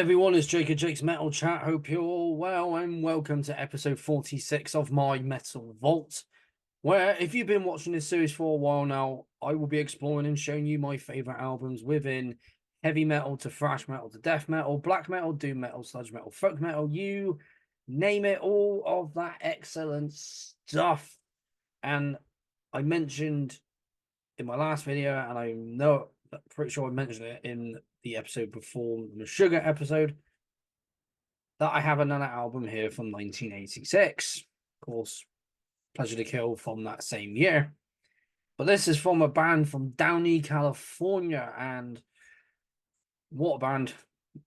Everyone, it's Jake at Jake's Metal Chat. Hope you're all well and welcome to episode 46 of my Metal Vault, where if you've been watching this series for a while now, I will be exploring and showing you my favorite albums within heavy metal to thrash metal to death metal, black metal, doom metal, sludge metal, folk metal, you name it, all of that excellent stuff. And I mentioned in my last video, and I'm pretty sure I mentioned it in the episode before the Sugar episode, that I have another album here from 1986. Of course, Pleasure to Kill from that same year. But this is from a band from Downey, California. And what a band.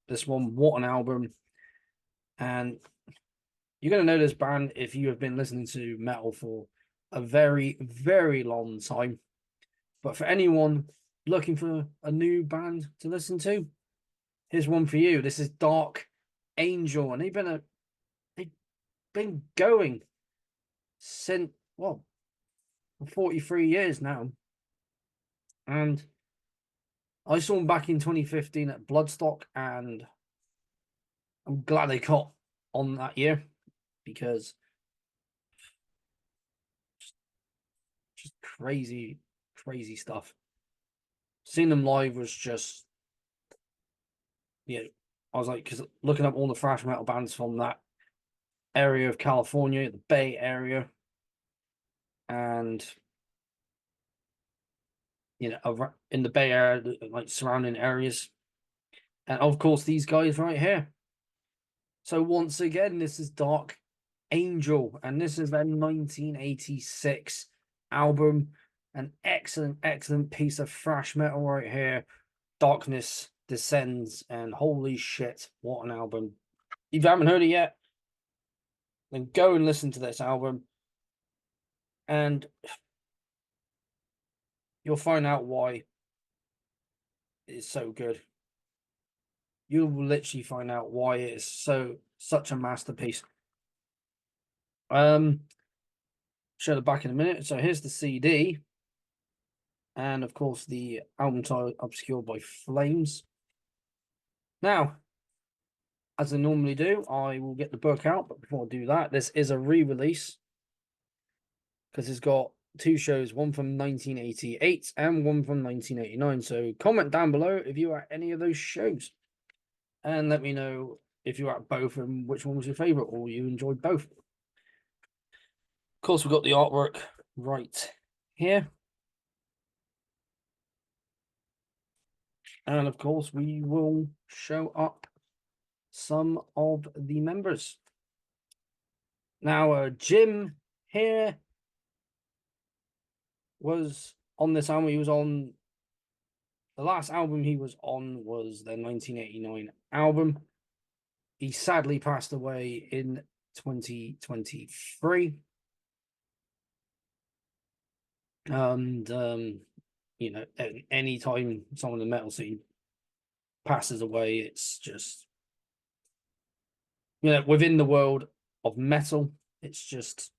This one, what an album. And you're going to know this band if you have been listening to metal for a very, very long time. But for anyone looking for a new band to listen to, here's one for you. This is Dark Angel, and they've been going since, well, for 43 years now. And I saw them back in 2015 at Bloodstock, and I'm glad they caught on that year because just crazy stuff. Seeing them live was just, I was like, because looking up all the thrash metal bands from that area of California, the Bay Area, and in the Bay Area, like surrounding areas, and of course these guys right here. So once again, this is Dark Angel, and this is their 1986 album. An excellent piece of thrash metal right here. Darkness Descends, and holy shit, what an album. If you haven't heard it yet, then go and listen to this album, and you'll find out why it's so good. You will literally find out why it is such a masterpiece. Show the back in a minute. So here's the CD, and of course the album title obscured by flames. Now, as I normally do, I will get the book out, but before I do that, this is a re-release because it's got two shows, one from 1988 and one from 1989. So comment down below if you were at any of those shows, and let me know if you were at both and which one was your favorite, or you enjoyed both. Of course, we've got the artwork right here, and of course we will show up some of the members. Now, Jim here was on this album. He was on the last album he was on was the 1989 album. He sadly passed away in 2023. And any time someone in the metal scene passes away, it's just, within the world of metal, it's just,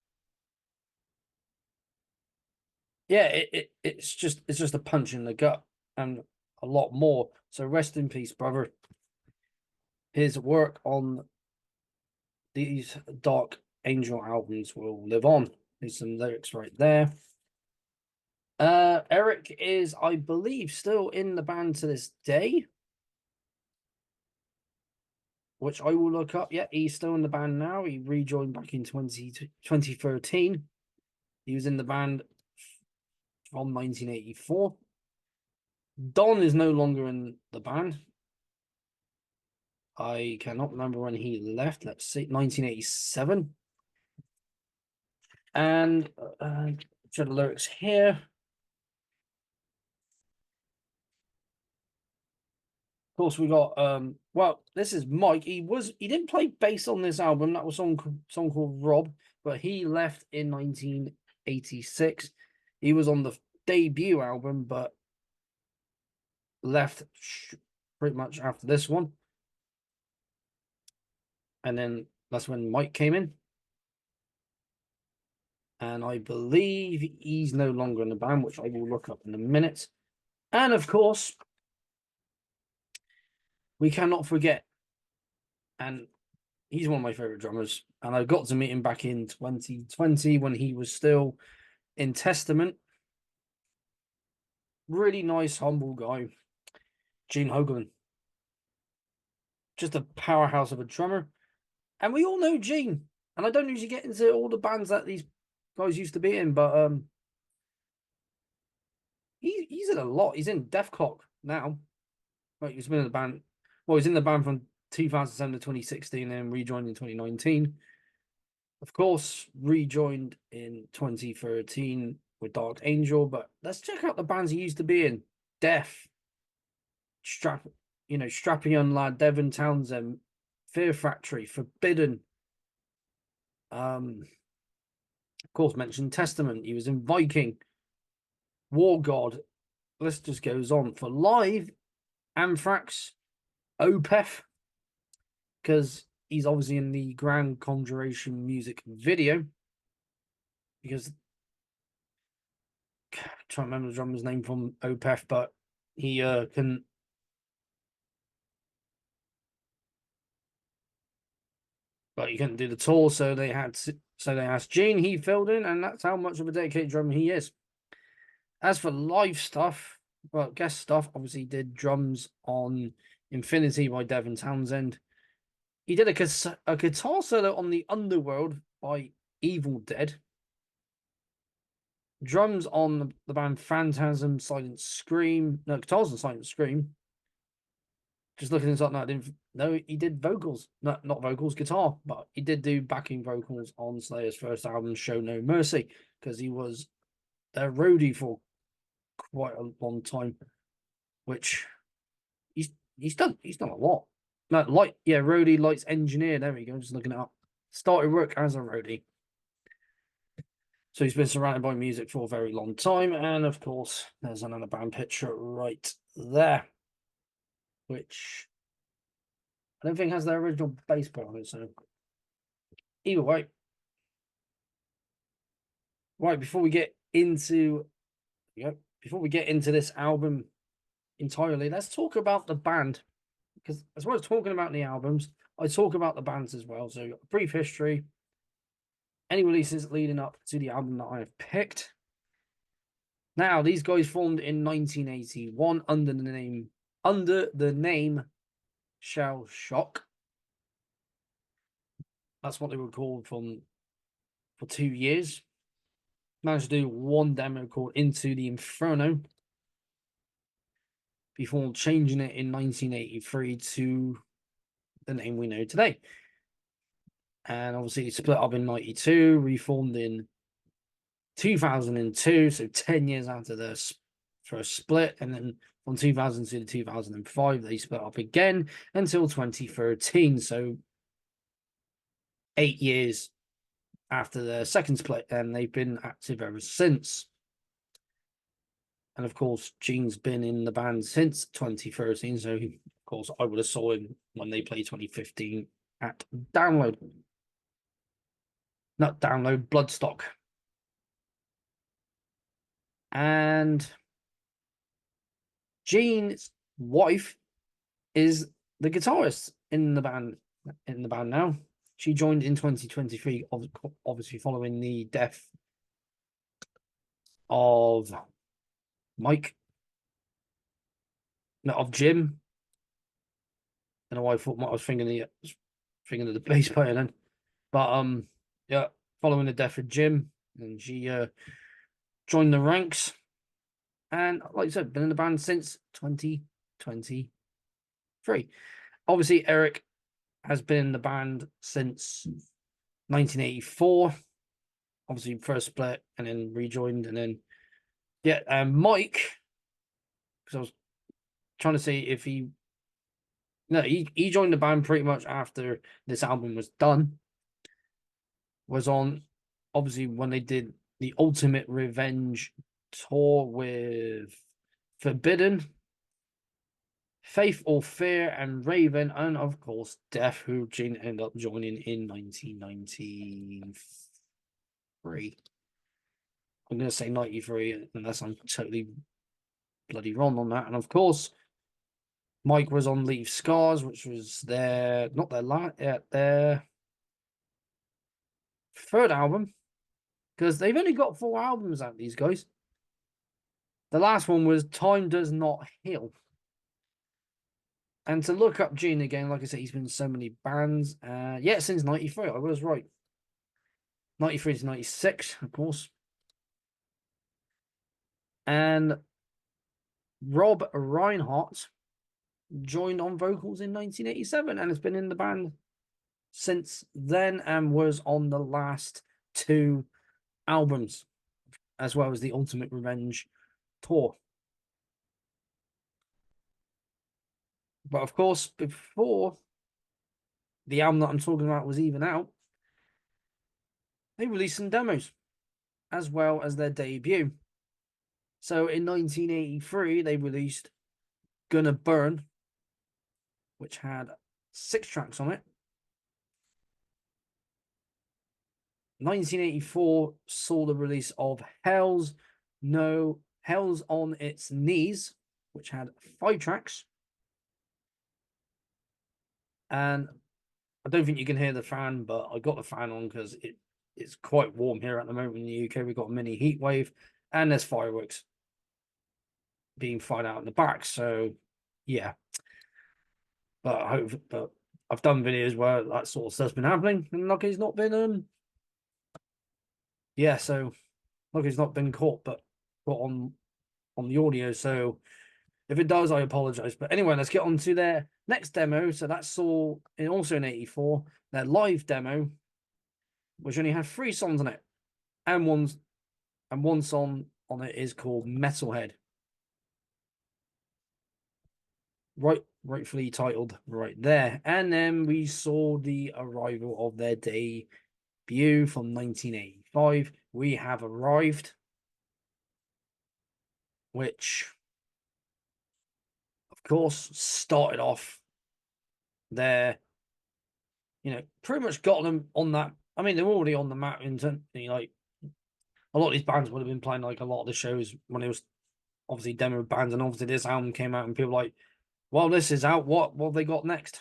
it's just a punch in the gut and a lot more. So rest in peace, brother. His work on these Dark Angel albums will live on. There's some lyrics right there. Eric is, I believe, still in the band to this day, which I will look up. Yeah, he's still in the band now. He rejoined back in 2013. He was in the band from 1984. Don is no longer in the band. I cannot remember when he left. Let's see, 1987. And show the lyrics here. Of course, we got well, this is Mike. He didn't play bass on this album. That was a song called Rob, but he left in 1986. He was on the debut album, but left pretty much after this one. And then that's when Mike came in. And I believe he's no longer in the band, which I will look up in a minute. And of course, we cannot forget and he's one of my favorite drummers. And I got to meet him back in 2020 when he was still in Testament. Really nice, humble guy, Gene Hoglan. Just a powerhouse of a drummer. And we all know Gene. And I don't usually get into all the bands that these guys used to be in, but he's in a lot. He's in Death Clock now. Like he's been in the band. Well, he's in the band from 2007 to 2016 and rejoined in 2019. Of course, rejoined in 2013 with Dark Angel. But let's check out the bands he used to be in. Death, Strappy Young Lad, Devon Townsend, Fear Factory, Forbidden. Of course, mentioned Testament. He was in Viking, War God. List just goes on. For live, Anthrax, Opeth, because he's obviously in the Grand Conjuration music video. Because I'm trying to remember the drummer's name from Opeth, but he can. But he couldn't do the tour, so they asked Gene. He filled in, and that's how much of a dedicated drummer he is. As for live stuff, well, guest stuff, obviously he did drums on Infinity by Devon Townsend. He did a guitar solo on The Underworld by Evil Dead. Drums on the band Phantasm, Silent Scream. No, guitars on Silent Scream. Just looking this up now, I didn't know he did vocals. No, not vocals, guitar, but he did do backing vocals on Slayer's first album, Show No Mercy, because he was their roadie for quite a long time, which he's done a lot. No, roadie, lights engineer. There we go. Just looking it up. Started work as a roadie. So he's been surrounded by music for a very long time. And of course, there's another band picture right there, which I don't think has their original bass player on it. So either way, right before we get into this album entirely, let's talk about the band, because as well as talking about the albums, I talk about the bands as well. So a brief history, any releases leading up to the album that I have picked. Now, these guys formed in 1981 under the name Shell Shock. That's what they were called for 2 years. Managed to do one demo called Into the Inferno before changing it in 1983 to the name we know today. And obviously split up in 92, reformed in 2002, so 10 years after the first split. And then from 2002 to 2005, they split up again until 2013. So 8 years after the second split, and they've been active ever since. And of course, Gene's been in the band since 2013. So, of course, I would have saw him when they played 2015 at Download. Not Download, Bloodstock. And Gene's wife is the guitarist in the band now. She joined in 2023, obviously following the death of Jim. I don't know why I was thinking of the bass player then. But yeah, following the death of Jim, and she joined the ranks. And like I said, been in the band since 2023. Obviously, Eric has been in the band since 1984. Obviously, first split and then rejoined, and then Mike, because I was trying to see if he joined the band pretty much after this album was done. Was on obviously when they did the Ultimate Revenge tour with Forbidden, Faith or Fear, and Raven, and of course Death, who Gene ended up joining in 1993. I'm going to say 93 unless I'm totally bloody wrong on that. And of course, Mike was on Leave Scars, which was their not their last, their third album, because they've only got 4 albums out. These guys. The last one was Time Does Not Heal. And to look up Gene again, like I said, he's been in so many bands. Yeah, since '93, I was right. '93 to '96, of course. And Rob Reinhardt joined on vocals in 1987 and has been in the band since then and was on the last 2 albums, as well as the Ultimate Revenge tour. But of course, before the album that I'm talking about was even out, they released some demos as well as their debut. So in 1983, they released Gonna Burn, which had 6 tracks on it. 1984 saw the release of Hell's on Its Knees, which had 5 tracks. And I don't think you can hear the fan, but I got the fan on because it's quite warm here at the moment in the UK. We've got a mini heat wave and there's fireworks being fired out in the back. So yeah. But I've done videos where that sort of stuff's been happening, and Lucky's not been yeah, so Lucky's not been caught, but caught on the audio. So if it does, I apologize. But anyway, let's get on to their next demo. So that's also in '84, their live demo, which only had 3 songs on it, and one song on it is called Metalhead. Rightfully titled right there. And then we saw the arrival of their debut from 1985. We Have Arrived, which of course started off there, pretty much got them on that. I mean, they're already on the map in terms, like a lot of these bands would have been playing like a lot of the shows when it was obviously demo bands, and obviously this album came out and people were like, well, this is out, what have they got next?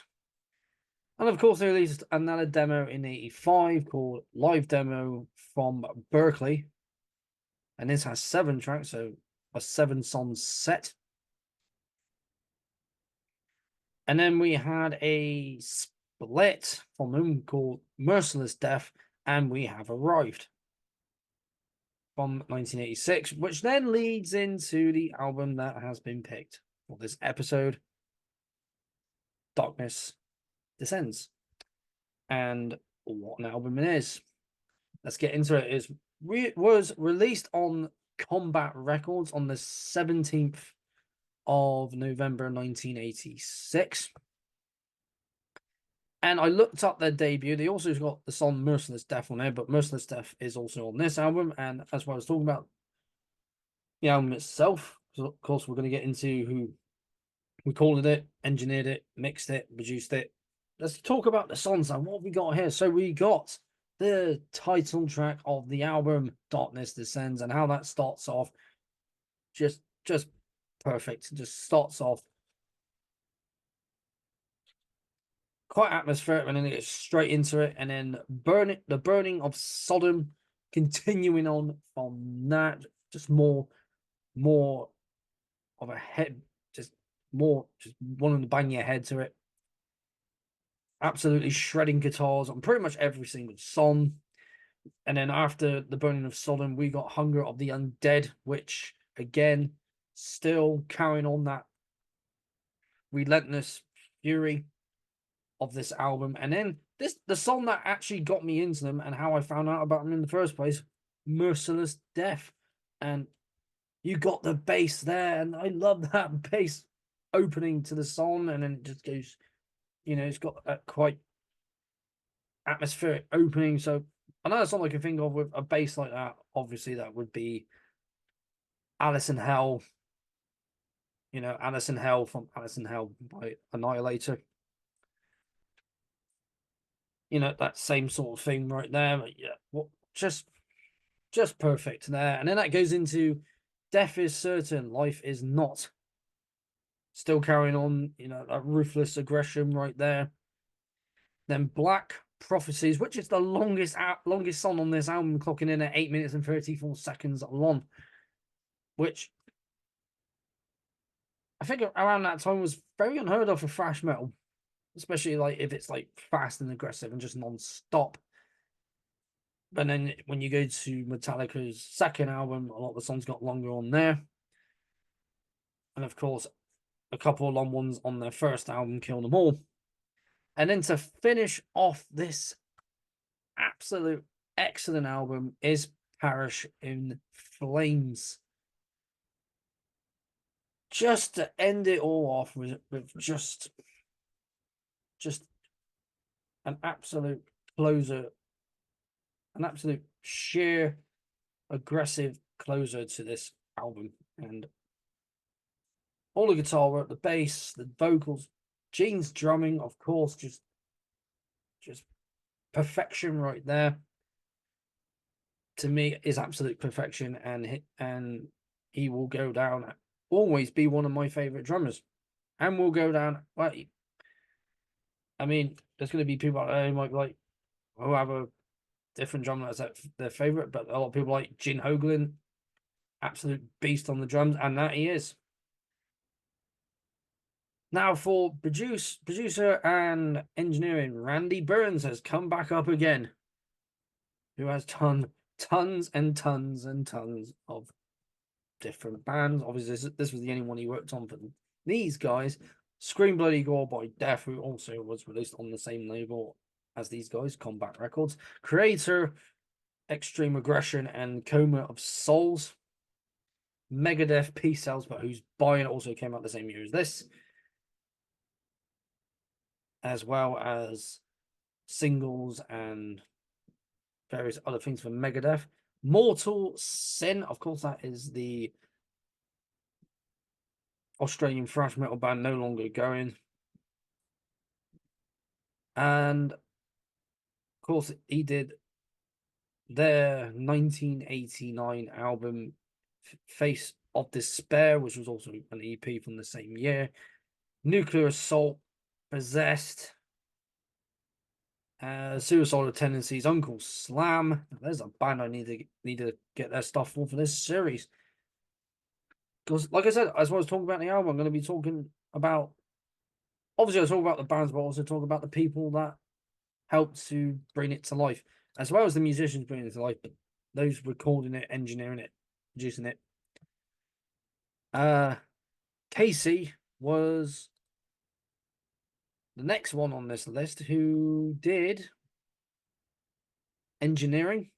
And of course they released another demo in '85 called Live Demo from Berkeley, and this has 7 tracks, so a 7-song set. And then we had a split from them called Merciless Death and We Have Arrived from 1986, which then leads into the album that has been picked for this episode, Darkness Descends. And what an album it is. Let's get into it. It was released on Combat Records on the 17th of November 1986. And I looked up their debut. They also got the song Merciless Death on there, but Merciless Death is also on this album. And as well as talking about the album itself, of course, we're going to get into who recorded it, engineered it, mixed it, produced it. Let's talk about the songs and what we got here. So we got the title track of the album, Darkness Descends, and how that starts off just perfect. It just starts off quite atmospheric, and then it gets straight into it, and then the burning of Sodom, continuing on from that, just more of a head, just wanting to bang your head to it. Absolutely shredding guitars on pretty much every single song. And then after the burning of Sodom, we got Hunger of the Undead, which again, still carrying on that relentless fury of this album. And then the song that actually got me into them and how I found out about them in the first place, Merciless Death. And you got the bass there, and I love that bass opening to the song, and then it just goes, it's got a quite atmospheric opening. So another song I can think of with a bass like that, obviously that would be Alice in Hell. Alice in Hell from Alice in Hell by Annihilator. That same sort of thing right there. But yeah, just perfect there. And then that goes into Death is Certain, Life is Not. still carrying on, that ruthless aggression right there. Then Black Prophecies, which is the longest song on this album, clocking in at 8 minutes and 34 seconds long, which I think around that time was very unheard of for thrash metal, especially like if it's like fast and aggressive and just non-stop. But then when you go to Metallica's second album, a lot of the songs got longer on there. And of course, a couple of long ones on their first album, Kill Them All. And then to finish off this absolute excellent album is Parish in Flames. Just to end it all off with just an absolute closer, an absolute sheer aggressive closer to this album. And all the guitar work, the bass, the vocals, Gene's drumming, of course, just perfection right there. To me, is absolute perfection, and he will go down, always be one of my favorite drummers, and will go down. Well, I mean, there's going to be people who might like who have a different drummer as their favorite, but a lot of people like Gene Hoglan, absolute beast on the drums, and that he is. Now for producer and engineering, Randy Burns has come back up again, who has tons and tons and tons of different bands. Obviously, this was the only one he worked on for these guys. Scream Bloody Gore by Death, who also was released on the same label as these guys, Combat Records. Creator, Extreme Aggression and Coma of Souls. Megadeth, Peace Sells, but Who's Buying also came out the same year as this. As well as singles and various other things for Megadeth. Mortal Sin, of course, that is the Australian thrash metal band, no longer going. And of course, he did their 1989 album Face of Despair, which was also an EP from the same year. Nuclear Assault, Possessed, Suicidal Tendencies, Uncle Slam. There's a band I need to get their stuff for this series. Because, like I said, as well as talking about the album, I'm going to be talking about. Obviously, I talk about the bands, but also talk about the people that helped to bring it to life, as well as the musicians bringing it to life, but those recording it, engineering it, producing it. Casey was the next one on this list who did engineering,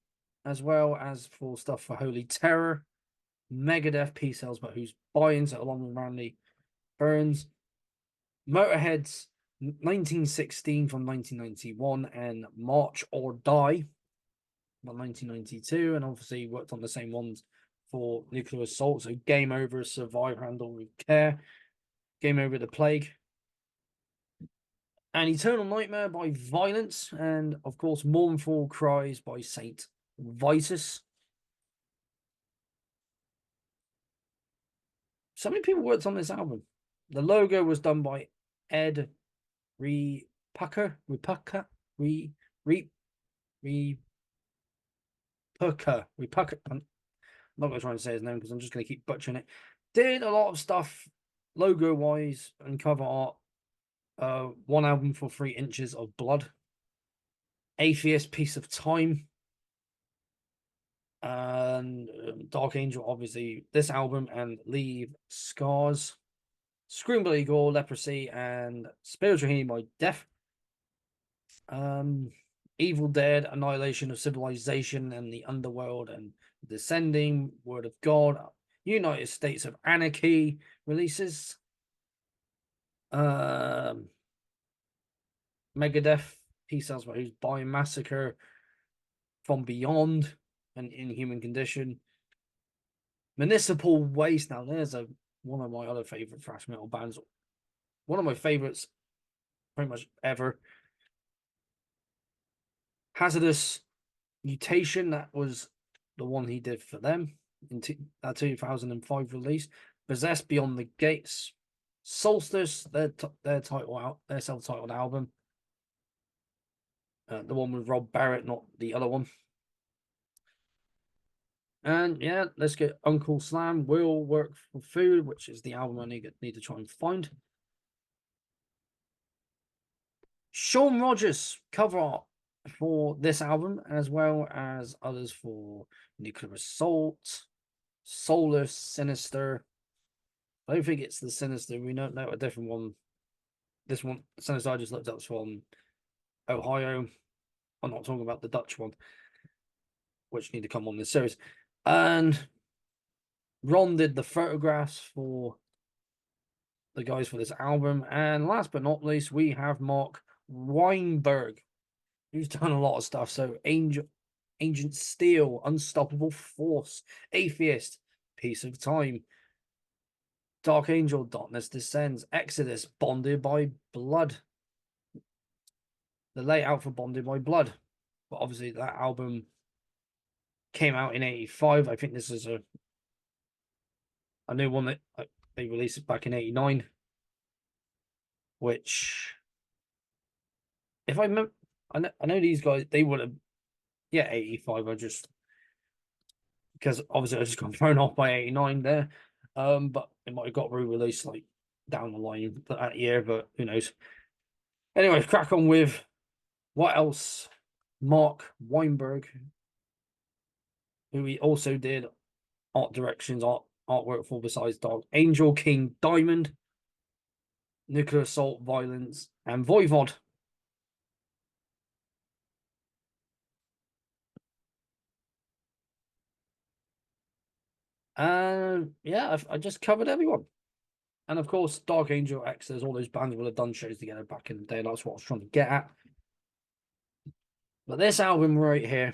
as well as for stuff for Holy Terror, Megadeth, Peace Sells, but Who's Buying, so along with Randy Burns. Motorhead's 1916 from 1991 and March or Die from 1992, and obviously worked on the same ones for Nuclear Assault. So Game Over, Survive, Handle with Care, Game Over the Plague, and Eternal Nightmare by Violence, and of course Mournful Cries by Saint Vitus. So many people worked on this album. The logo was done by Ed Repucker. I'm not going to try and say his name because I'm just going to keep butchering it. Did a lot of stuff logo wise and cover art. One album for 3 Inches of Blood. Atheist, Piece of Time. And Dark Angel, obviously, this album, and Leave Scars. Scream Bloody Gore, Leprosy, and Spiritual Healing by Death. Evil Dead, Annihilation of Civilization and the Underworld, and Descending, Word of God, United States of Anarchy releases. Megadeth, Peace Sells, but Who's Buying, Massacre, From Beyond, and Inhuman Condition. Municipal Waste. Now, there's one of my other favorite thrash metal bands. One of my favorites, pretty much ever. Hazardous Mutation. That was the one he did for them in that 2005 release. Possessed, Beyond the Gates, Solstice, their title out, their self-titled album. The one with Rob Barrett, not the other one. And yeah, let's get Uncle Slam Will Work for Food, which is the album I need to try and find. Shawn Rogers cover art for this album, as well as others for Nuclear Assault, Soulless, Sinister. I don't think it's the Sinister. We don't know a different one. This one, Sinister, I just looked up from Ohio. I'm not talking about the Dutch one, which need to come on this series. And Ron did the photographs for the guys for this album. And last but not least, we have Mark Weinberg, who's done a lot of stuff. So Ancient Steel, Unstoppable Force, Atheist, Piece of Time, Dark Angel, Darkness Descends, Exodus, Bonded by Blood. The layout for Bonded by Blood. But obviously that album came out in 85. I think this is a new one that they released it back in 89. Which, if I remember, I know these guys, they would have, yeah, 85. I just, because obviously I just got thrown off by 89 there. But it might have got re-released like down the line that year, but who knows. Anyway, crack on with what else? Mark Weinberg, who he also did art directions, artwork for besides Dark Angel, King Diamond, Nuclear Assault, Violence, and Voivod. And yeah, I just covered everyone. And of course, Dark Angel, Exodus, all those bands will have done shows together back in the day. That's what I was trying to get at. But this album right here,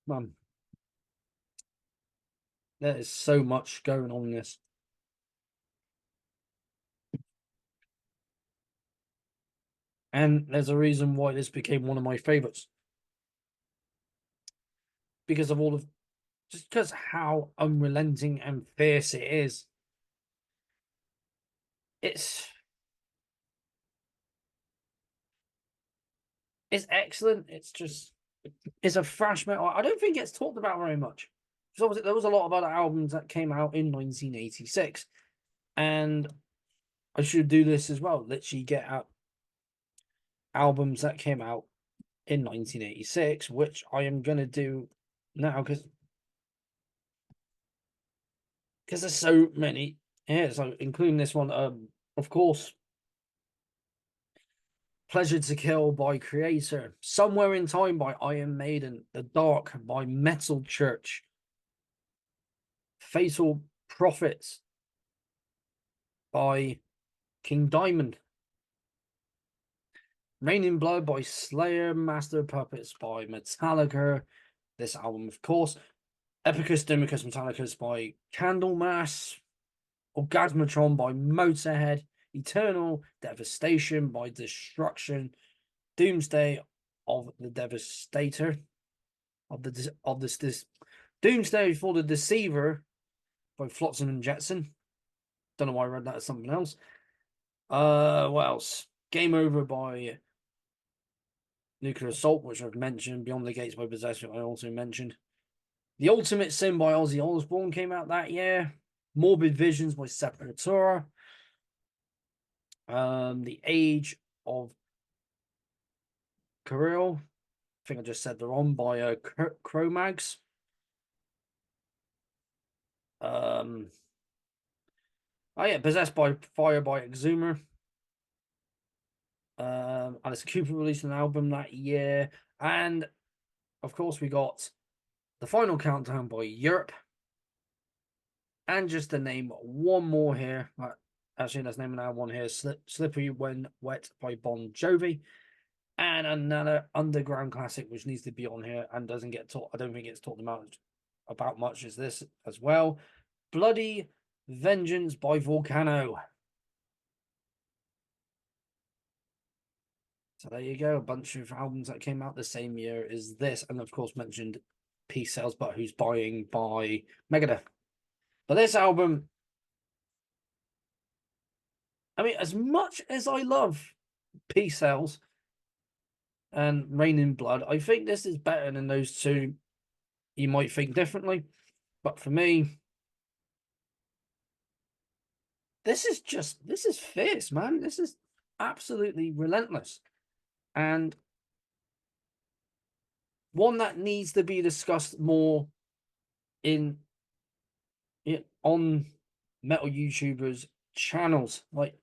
man, there is so much going on in this. And there's a reason why this became one of my favorites. Because of all of, just because how unrelenting and fierce it is. It's excellent. It's a thrash metal. I don't think it's talked about very much. Because obviously there was a lot of other albums that came out in 1986. And I should do this as well. Literally get out albums that came out in 1986, which I am going to do now because there's so many here. So including this one, of course, Pleasure to Kill by Creator, Somewhere in Time by Iron Maiden, The Dark by Metal Church, Fatal Prophets by King Diamond, Rain in Blood by Slayer, Master of Puppets by Metallica. This album, of course, Epicus Demicus Metallicus by Candlemass, Orgasmatron by Motorhead, Eternal Devastation by Destruction, Doomsday of the Devastator, of this Doomsday for the Deceiver by Flotsam and Jetsam. Don't know why I read that as something else. What else? Game Over by Nuclear Assault, which I've mentioned. Beyond the Gates by Possession, I also mentioned. The Ultimate Sin by Ozzy Osbourne came out that year. Morbid Visions by Sepultura. The Age of Kirill. I think I just said they're on by Cro-Mags. Oh yeah, Possessed by Fire by Exhumer. Alice Cooper released an album that year. And of course we got The Final Countdown by Europe. And just to name one more here, actually let's name another one here, Slippery When Wet by Bon Jovi. And another underground classic which needs to be on here and doesn't get taught. I don't think it's talked about much as this as well. Bloody Vengeance by Volcano. So there you go, a bunch of albums that came out the same year as this, and of course mentioned Peace Sells But Who's Buying by Megadeth. But this album, I mean, as much as I love Peace Cells and Rain in Blood, I think this is better than those two. You might think differently, but for me, this is fierce, man. This is absolutely relentless, and one that needs to be discussed more in on metal YouTubers channels, like,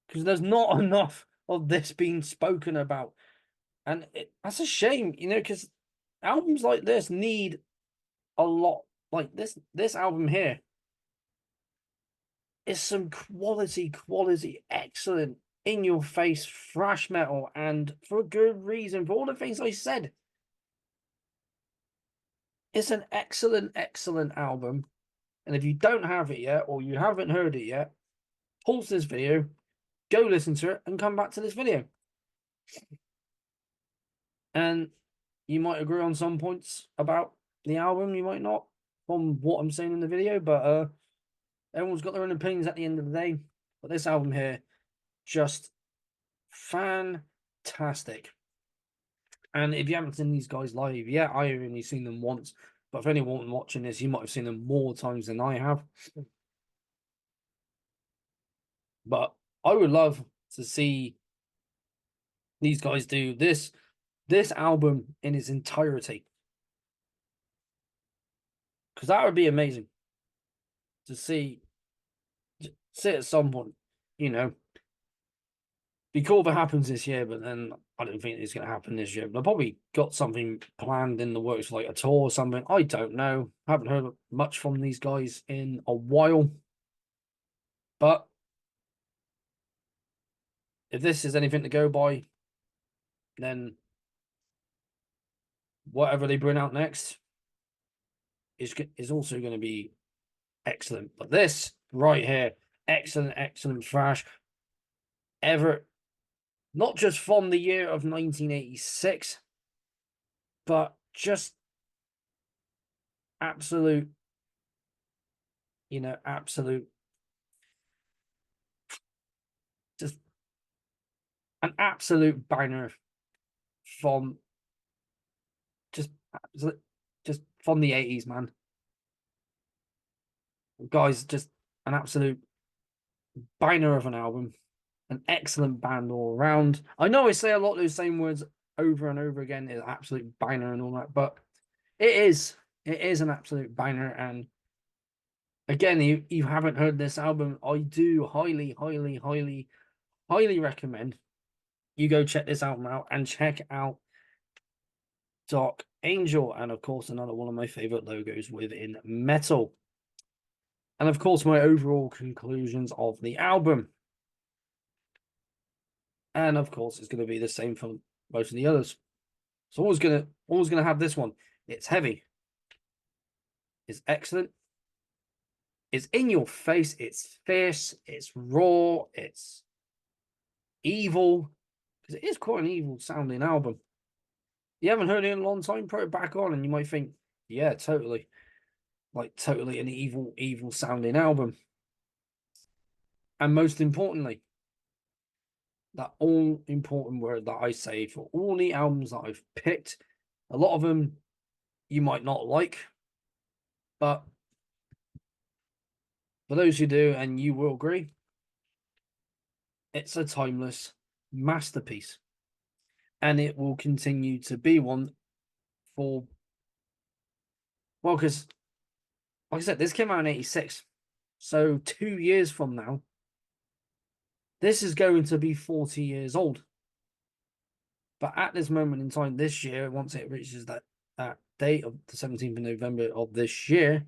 because there's not enough of this being spoken about, and that's a shame, because albums like this need a lot. Like this album here is some quality, excellent, in your face thrash metal, and for a good reason. For all the things I said, it's an excellent album. And if you don't have it yet, or you haven't heard it yet, pause this video, go listen to it, and come back to this video. And you might agree on some points about the album, you might not, from what I'm saying in the video, but everyone's got their own opinions at the end of the day. But this album here, just fantastic. And if you haven't seen these guys live, yeah, I have only seen them once. But for anyone watching this, you might have seen them more times than I have. But I would love to see these guys do this album in its entirety, because that would be amazing to see at some point. Be cool if it happens this year, but then I don't think it's going to happen this year. They've probably got something planned in the works, like a tour or something. I don't know. Haven't heard much from these guys in a while. But if this is anything to go by, then whatever they bring out next is also going to be excellent. But this right here, excellent thrash. Not just from the year of 1986, but just absolute, just an absolute banger from just from the 80s, man. Guys, just an absolute banger of an album, an excellent band all around. I know I say a lot of those same words over and over again, is absolute banger and all that, but it is an absolute banger. And again, you haven't heard this album, I do highly recommend you go check this album out, and check out Dark Angel, and of course another one of my favorite logos within metal. And of course my overall conclusions of the album. And of course it's going to be the same for most of the others. So always gonna have this one. It's heavy. It's excellent. It's in your face. It's fierce. It's raw. It's evil. Because it is quite an evil sounding album. You haven't heard it in a long time, put it back on and you might think, yeah, totally. Like, totally an evil sounding album. And most importantly, that all important word that I say for all the albums that I've picked, a lot of them you might not like, but for those who do, and you will agree, it's a timeless masterpiece. And it will continue to be one for, well, because, like I said, this came out in 86. So 2 years from now, this is going to be 40 years old. But at this moment in time, this year, once it reaches that date of the 17th of November of this year,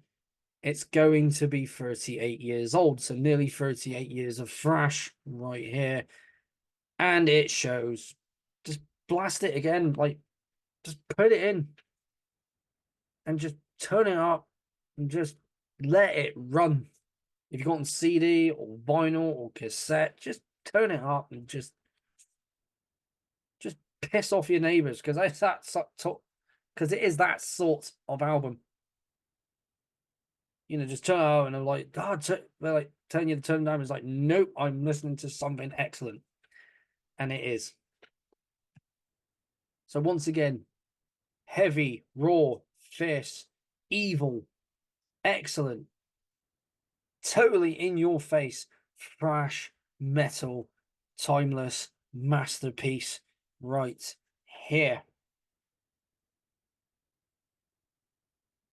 it's going to be 38 years old. So nearly 38 years of thrash right here. And it shows. Just blast it again. Like, just put it in. And just turn it up. And just let it run. If you've got on CD or vinyl or cassette, just turn it up and just piss off your neighbors, because it is that sort of album. just turn it out and they're like, God, they're like telling you to turn down. It's like, nope, I'm listening to something excellent. And it is. So once again, heavy, raw, fierce, evil, excellent, totally in your face, thrash, metal, timeless masterpiece right here.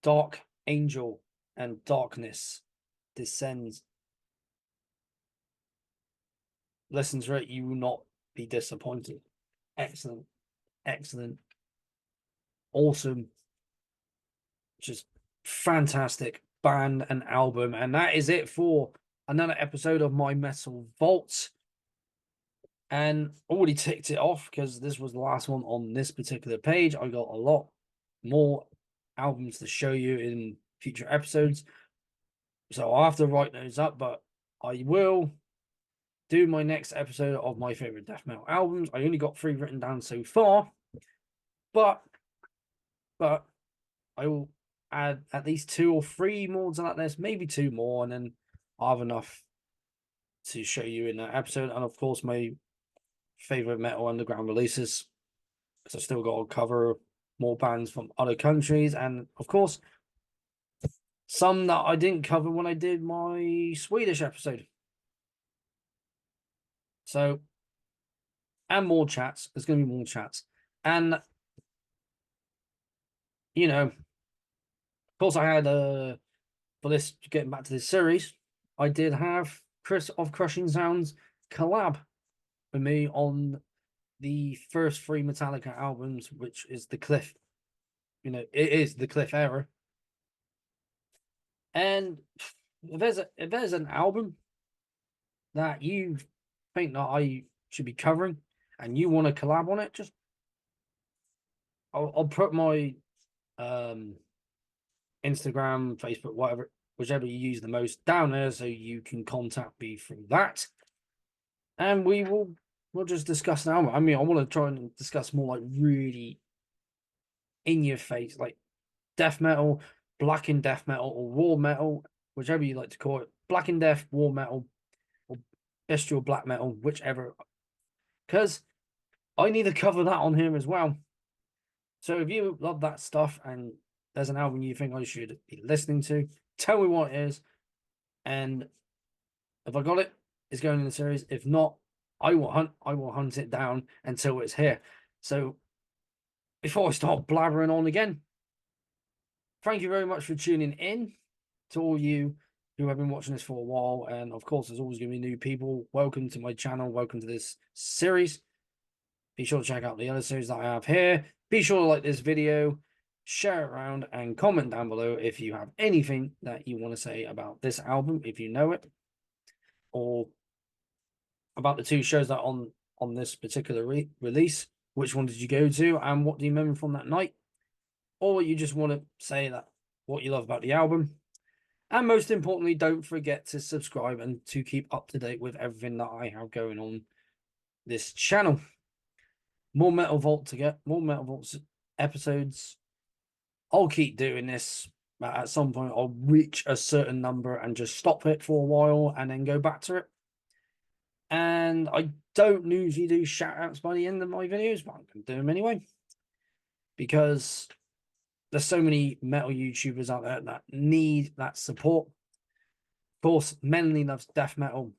Dark Angel and Darkness Descends. Listen to it, you will not be disappointed. Excellent, excellent, awesome, just fantastic band and album. And that is it for another episode of my Metal Vault. And already ticked it off because this was the last one on this particular page. I got a lot more albums to show you in future episodes, so I'll have to write those up, but I will do my next episode of my favorite death metal albums. I only got 3 written down so far, but I will add at least 2 or 3 more to that list, maybe 2 more, and then I'll have enough to show you in that episode. And of course, my favorite metal underground releases, because I still got to cover more bands from other countries, and of course some that I didn't cover when I did my Swedish episode. So, and more chats. There's going to be more chats. And, of course, I had, for this, getting back to this series, I did have Chris of Crushing Sounds collab with me on the first 3 Metallica albums, which is the Cliff. It is the Cliff era. And if there's an album that you think that I should be covering and you want to collab on it, just I'll put my Instagram, Facebook, whatever, whichever you use the most, down there, so you can contact me through that, and we'll just discuss an album. I mean, I want to try and discuss more like really in your face, like death metal, black and death metal, or raw metal, whichever you like to call it, black and death, war metal, or bestial black metal, whichever, because I need to cover that on here as well. So if you love that stuff and there's an album you think I should be listening to, tell me what it is, and if I got it, it's going in the series. If not, I will hunt it down until it's here. So before I start blabbering on again, thank you very much for tuning in. To all you who have been watching this for a while, and of course there's always going to be new people, welcome to my channel, welcome to this series. Be sure to check out the other series that I have here. Be sure to like this video, share it around, and comment down below if you have anything that you want to say about this album, if you know it, or about the 2 shows that are on this particular release. Which one did you go to, and what do you remember from that night? Or you just want to say that what you love about the album. And most importantly, don't forget to subscribe and to keep up to date with everything that I have going on this channel. More Metal Vault to get, more Metal Vault episodes. I'll keep doing this, but at some point I'll reach a certain number and just stop it for a while and then go back to it. And I don't usually do shout outs by the end of my videos, but I'm going to do them anyway, because there's so many metal YouTubers out there that need that support. Of course, Menly Loves Death Metal.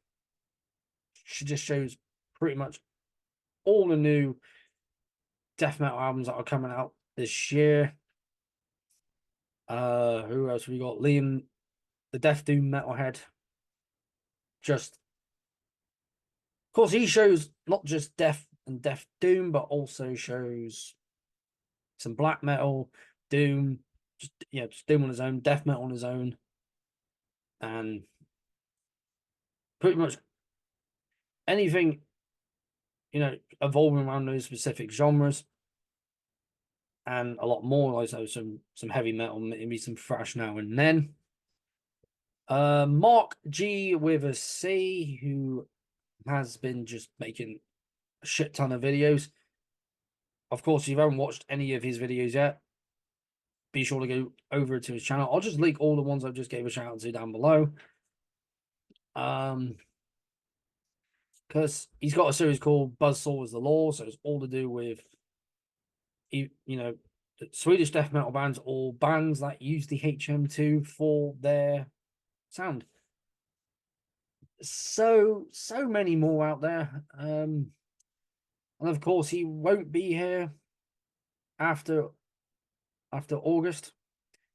She just shows pretty much all the new death metal albums that are coming out this year. Who else we got? Liam, the Death Doom Metalhead. Just, of course, he shows not just death and death doom, but also shows some black metal, doom, just doom on his own, death metal on his own, and pretty much anything, evolving around those specific genres, and a lot more. Like some heavy metal, maybe some thrash now and then. Mark G with a C, who has been just making a shit ton of videos. Of course, if you haven't watched any of his videos yet, be sure to go over to his channel. I'll just link all the ones I just gave a shout out to down below. Because he's got a series called Buzzsaw is the Law, so it's all to do with, Swedish death metal bands or bands that use the HM2 for their sound. So many more out there. And of course, he won't be here after August.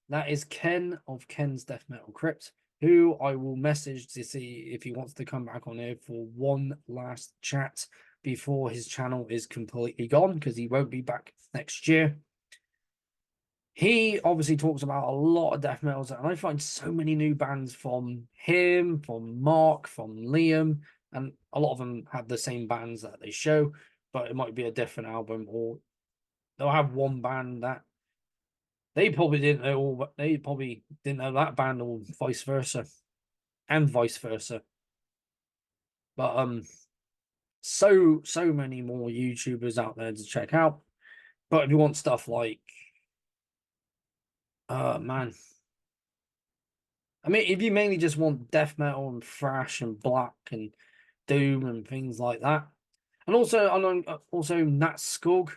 That is Ken of Ken's Death Metal Crypt, who I will message to see if he wants to come back on here for one last chat before his channel is completely gone, because he won't be back next year. He obviously talks about a lot of death metals, and I find so many new bands from him, from Mark, from Liam, and a lot of them have the same bands that they show, but it might be a different album, or they'll have one band that they probably didn't know, but they probably didn't know that band, or vice versa, and vice versa. But so many more YouTubers out there to check out. But if you want stuff like, man, I mean, if you mainly just want death metal and thrash and black and doom and things like that, and also Nat Skug,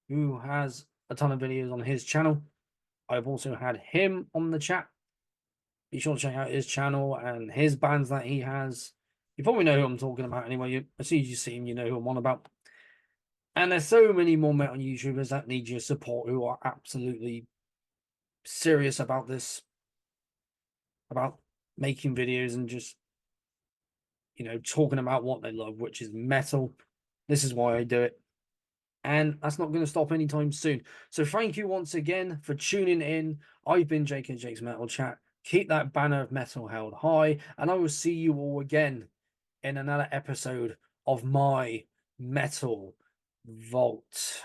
who has a ton of videos on his channel. I've also had him on the chat. Be sure to check out his channel and his bands that he has. You probably know who I'm talking about anyway. As soon as you see him, you know who I'm on about. And there's so many more metal YouTubers that need your support, who are absolutely serious about this, about making videos and just, talking about what they love, which is metal. This is why I do it. And that's not going to stop anytime soon. So thank you once again for tuning in. I've been Jake and Jake's Metal Chat. Keep that banner of metal held high, and I will see you all again in another episode of my Metal Vault.